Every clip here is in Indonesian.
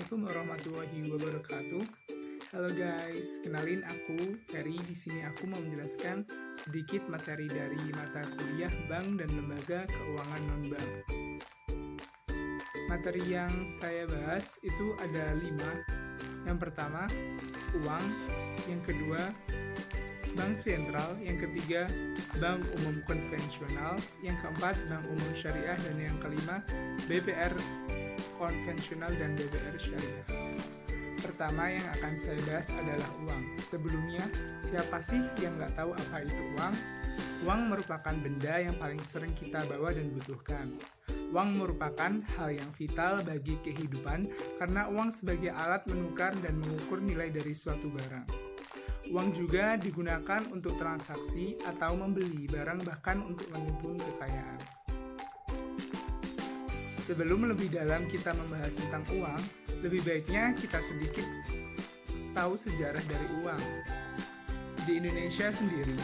Assalamualaikum warahmatullahi wabarakatuh. Halo guys, kenalin aku Ferry. Di sini aku mau menjelaskan sedikit materi dari mata kuliah Bank dan Lembaga Keuangan Non-Bank. Materi yang saya bahas itu ada 5. Yang pertama, uang. Yang kedua, bank sentral. Yang ketiga, bank umum konvensional. Yang keempat, bank umum syariah. Dan yang kelima, BPR konvensional dan BPR syariah. Pertama yang akan saya bahas adalah uang. Sebelumnya, siapa sih yang nggak tahu apa itu uang? Uang merupakan benda yang paling sering kita bawa dan butuhkan. Uang merupakan hal yang vital bagi kehidupan karena uang sebagai alat menukar dan mengukur nilai dari suatu barang. Uang juga digunakan untuk transaksi atau membeli barang, bahkan untuk menimbun kekayaan. Sebelum lebih dalam kita membahas tentang uang, lebih baiknya kita sedikit tahu sejarah dari uang. Di Indonesia sendiri,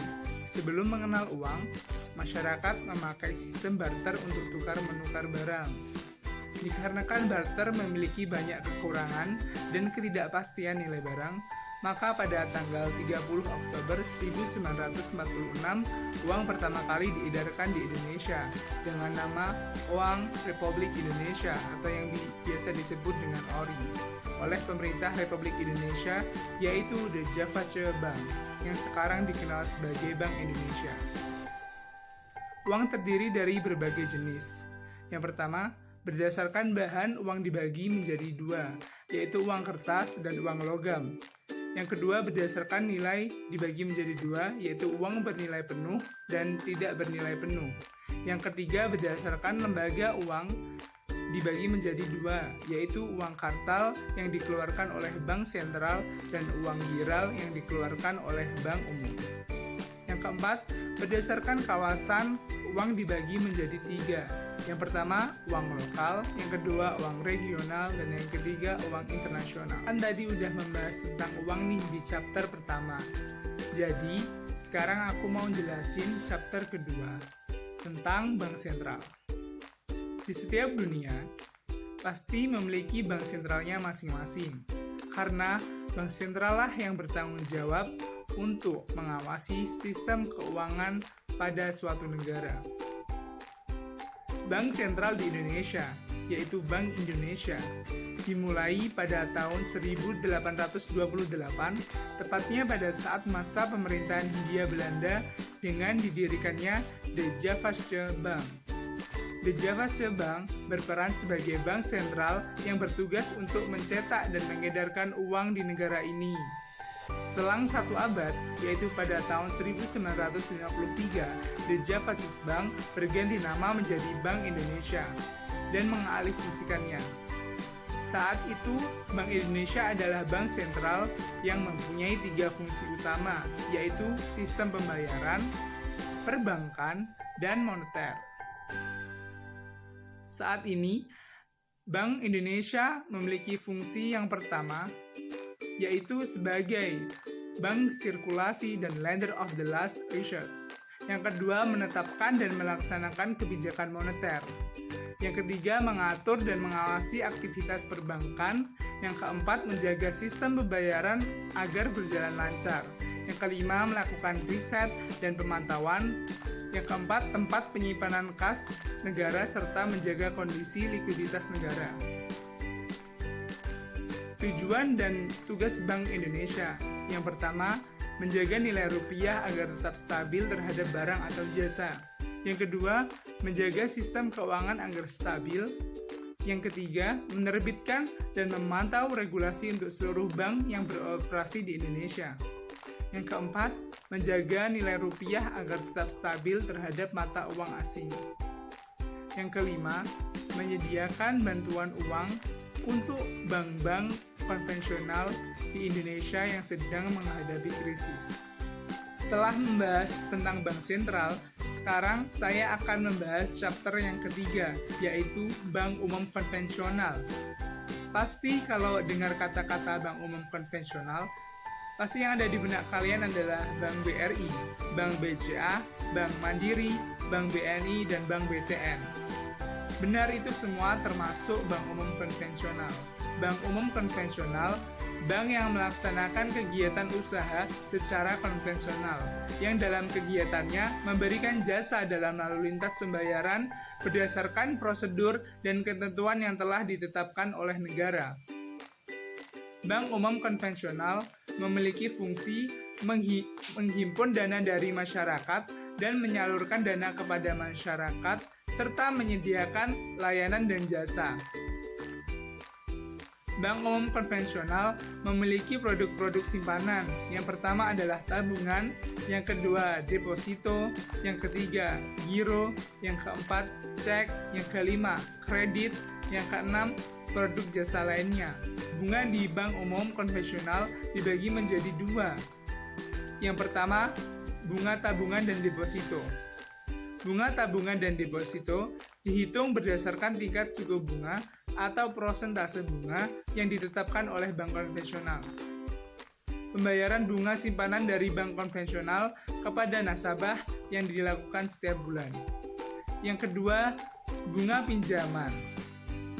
sebelum mengenal uang, masyarakat memakai sistem barter untuk tukar-menukar barang. Dikarenakan barter memiliki banyak kekurangan dan ketidakpastian nilai barang, maka pada tanggal 30 Oktober 1946, uang pertama kali diedarkan di Indonesia dengan nama Uang Republik Indonesia atau yang biasa disebut dengan ORI oleh pemerintah Republik Indonesia, yaitu The Javace Bank yang sekarang dikenal sebagai Bank Indonesia. Uang terdiri dari berbagai jenis. Yang pertama, berdasarkan bahan uang dibagi menjadi 2, yaitu uang kertas dan uang logam. Yang kedua, berdasarkan nilai dibagi menjadi 2, yaitu uang bernilai penuh dan tidak bernilai penuh. Yang ketiga, berdasarkan lembaga uang dibagi menjadi 2, yaitu uang kartal yang dikeluarkan oleh bank sentral dan uang giral yang dikeluarkan oleh bank umum. Yang keempat, berdasarkan kawasan uang dibagi menjadi 3. Yang pertama, uang lokal, yang kedua, uang regional, dan yang ketiga, uang internasional. Kan tadi udah membahas tentang uang nih di chapter pertama. Jadi, sekarang aku mau jelasin chapter kedua tentang bank sentral. Di setiap dunia, pasti memiliki bank sentralnya masing-masing. Karena bank sentral lah yang bertanggung jawab untuk mengawasi sistem keuangan pada suatu negara. Bank sentral di Indonesia, yaitu Bank Indonesia, dimulai pada tahun 1828, tepatnya pada saat masa pemerintahan Hindia Belanda dengan didirikannya The Javace Bank. The Javace Bank berperan sebagai bank sentral yang bertugas untuk mencetak dan mengedarkan uang di negara ini. Selang 1 abad, yaitu pada tahun 1953, The Javace Bank berganti nama menjadi Bank Indonesia dan mengalihfungsikannya. Saat itu, Bank Indonesia adalah bank sentral yang mempunyai 3 fungsi utama, yaitu sistem pembayaran, perbankan, dan moneter. Saat ini, Bank Indonesia memiliki fungsi yang pertama, yaitu sebagai bank sirkulasi dan lender of the last resort. Yang kedua, menetapkan dan melaksanakan kebijakan moneter. Yang ketiga, mengatur dan mengawasi aktivitas perbankan. Yang keempat, menjaga sistem pembayaran agar berjalan lancar. Yang kelima, melakukan riset dan pemantauan. Yang keempat, tempat penyimpanan kas negara serta menjaga kondisi likuiditas negara. Tujuan dan tugas Bank Indonesia. Yang pertama, menjaga nilai rupiah agar tetap stabil terhadap barang atau jasa. Yang kedua, menjaga sistem keuangan agar stabil. Yang ketiga, menerbitkan dan memantau regulasi untuk seluruh bank yang beroperasi di Indonesia. Yang keempat, menjaga nilai rupiah agar tetap stabil terhadap mata uang asing. Yang kelima, menyediakan bantuan uang untuk bank-bank konvensional di Indonesia yang sedang menghadapi krisis. Setelah membahas tentang bank sentral, sekarang saya akan membahas chapter yang ketiga, yaitu bank umum konvensional. Pasti kalau dengar kata-kata bank umum konvensional, pasti yang ada di benak kalian adalah Bank BRI, Bank BCA, Bank Mandiri, Bank BNI, dan Bank BTN. Benar, itu semua termasuk bank umum konvensional. Bank umum konvensional, bank yang melaksanakan kegiatan usaha secara konvensional, yang dalam kegiatannya memberikan jasa dalam lalu lintas pembayaran berdasarkan prosedur dan ketentuan yang telah ditetapkan oleh negara. Bank umum konvensional memiliki fungsi menghimpun dana dari masyarakat dan menyalurkan dana kepada masyarakat, serta menyediakan layanan dan jasa. Bank umum konvensional memiliki produk-produk simpanan. Yang pertama adalah tabungan, yang kedua deposito, yang ketiga giro, yang keempat cek, yang kelima kredit, yang keenam produk jasa lainnya. Bunga di bank umum konvensional dibagi menjadi dua. Yang pertama, bunga tabungan dan deposito. Bunga tabungan dan deposito dihitung berdasarkan tingkat suku bunga atau prosentase bunga yang ditetapkan oleh bank konvensional. Pembayaran bunga simpanan dari bank konvensional kepada nasabah yang dilakukan setiap bulan. Yang kedua, bunga pinjaman.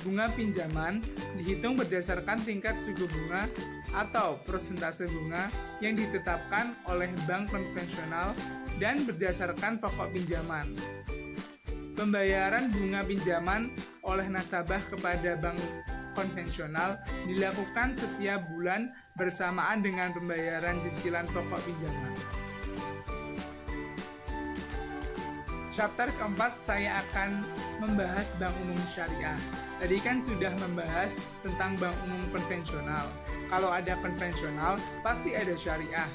Bunga pinjaman dihitung berdasarkan tingkat suku bunga atau prosentase bunga yang ditetapkan oleh bank konvensional dan berdasarkan pokok pinjaman. Pembayaran bunga pinjaman oleh nasabah kepada bank konvensional dilakukan setiap bulan bersamaan dengan pembayaran cicilan pokok pinjaman. Chapter keempat, saya akan membahas bank umum syariah. Tadi kan sudah membahas tentang bank umum konvensional. Kalau ada konvensional, pasti ada syariah.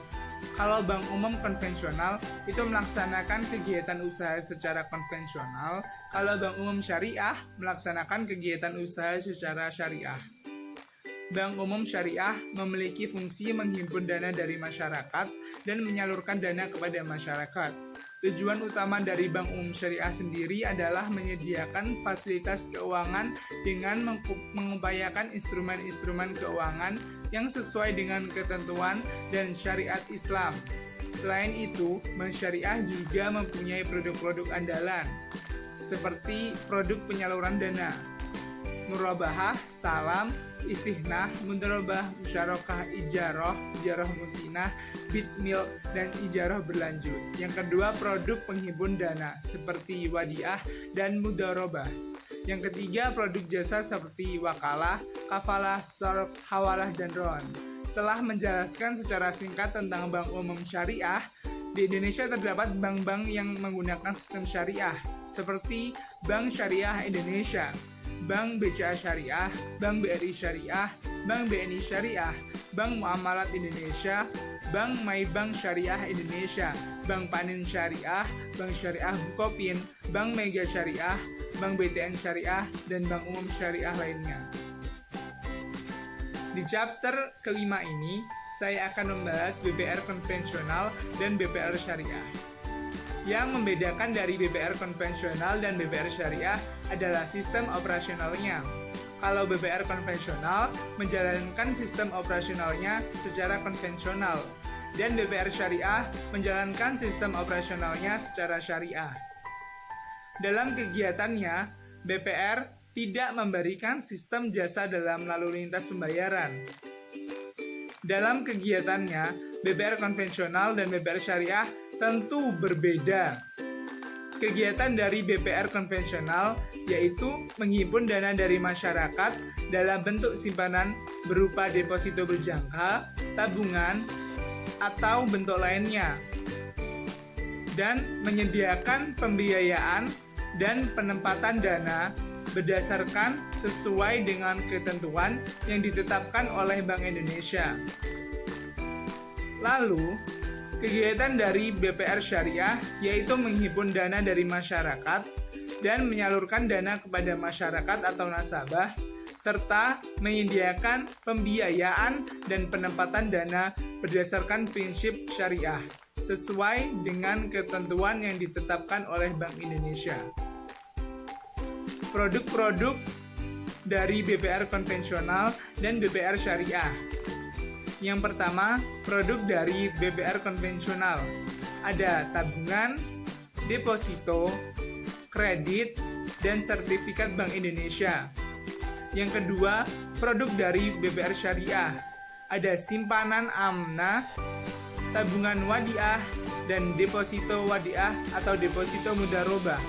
Kalau bank umum konvensional itu melaksanakan kegiatan usaha secara konvensional, kalau bank umum syariah melaksanakan kegiatan usaha secara syariah. Bank umum syariah memiliki fungsi menghimpun dana dari masyarakat dan menyalurkan dana kepada masyarakat. Tujuan utama dari bank umum syariah sendiri adalah menyediakan fasilitas keuangan dengan mengupayakan instrumen-instrumen keuangan yang sesuai dengan ketentuan dan syariat Islam. Selain itu, bank syariah juga mempunyai produk-produk andalan, seperti produk penyaluran dana, murabahah, salam, istihnah, mudharabah, musyarakah, ijarah mutinah, bitmil, dan ijarah berlanjut. Yang kedua, produk penghimpun dana, seperti wadiah dan mudharabah. Yang ketiga, produk jasa seperti wakalah, kafalah, sorof, hawalah, dan ron. Setelah menjelaskan secara singkat tentang bank umum syariah, di Indonesia terdapat bank-bank yang menggunakan sistem syariah, seperti Bank Syariah Indonesia, Bank BCA Syariah, Bank BRI Syariah, Bank BNI Syariah, Bank Muamalat Indonesia, Bank MyBank Syariah Indonesia, Bank Panin Syariah, Bank Syariah Bukopin, Bank Mega Syariah, Bank BTN Syariah, dan Bank Umum Syariah lainnya. Di chapter kelima ini, saya akan membahas BPR konvensional dan BPR syariah. Yang membedakan dari BPR konvensional dan BPR syariah adalah sistem operasionalnya. Kalau BPR konvensional menjalankan sistem operasionalnya secara konvensional, dan BPR syariah menjalankan sistem operasionalnya secara syariah. Dalam kegiatannya, BPR tidak memberikan sistem jasa dalam lalu lintas pembayaran. Dalam kegiatannya, BPR konvensional dan BPR syariah tentu berbeda. Kegiatan dari BPR konvensional yaitu menghimpun dana dari masyarakat dalam bentuk simpanan berupa deposito berjangka, tabungan, atau bentuk lainnya, dan menyediakan pembiayaan dan penempatan dana berdasarkan sesuai dengan ketentuan yang ditetapkan oleh Bank Indonesia. Lalu, kegiatan dari BPR syariah yaitu menghimpun dana dari masyarakat dan menyalurkan dana kepada masyarakat atau nasabah, serta menyediakan pembiayaan dan penempatan dana berdasarkan prinsip syariah sesuai dengan ketentuan yang ditetapkan oleh Bank Indonesia. Produk-produk dari BPR konvensional dan BPR syariah. Yang pertama, produk dari BPR konvensional. Ada tabungan, deposito, kredit, dan sertifikat Bank Indonesia. Yang kedua, produk dari BPR Syariah. Ada simpanan amanah, tabungan wadiah, dan deposito wadiah atau deposito mudharabah.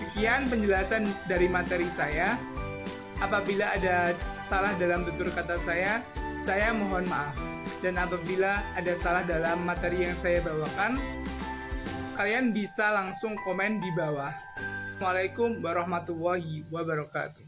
Sekian penjelasan dari materi saya. Apabila ada salah dalam tutur kata saya mohon maaf. Dan apabila ada salah dalam materi yang saya bawakan, kalian bisa langsung komen di bawah. Assalamualaikum warahmatullahi wabarakatuh.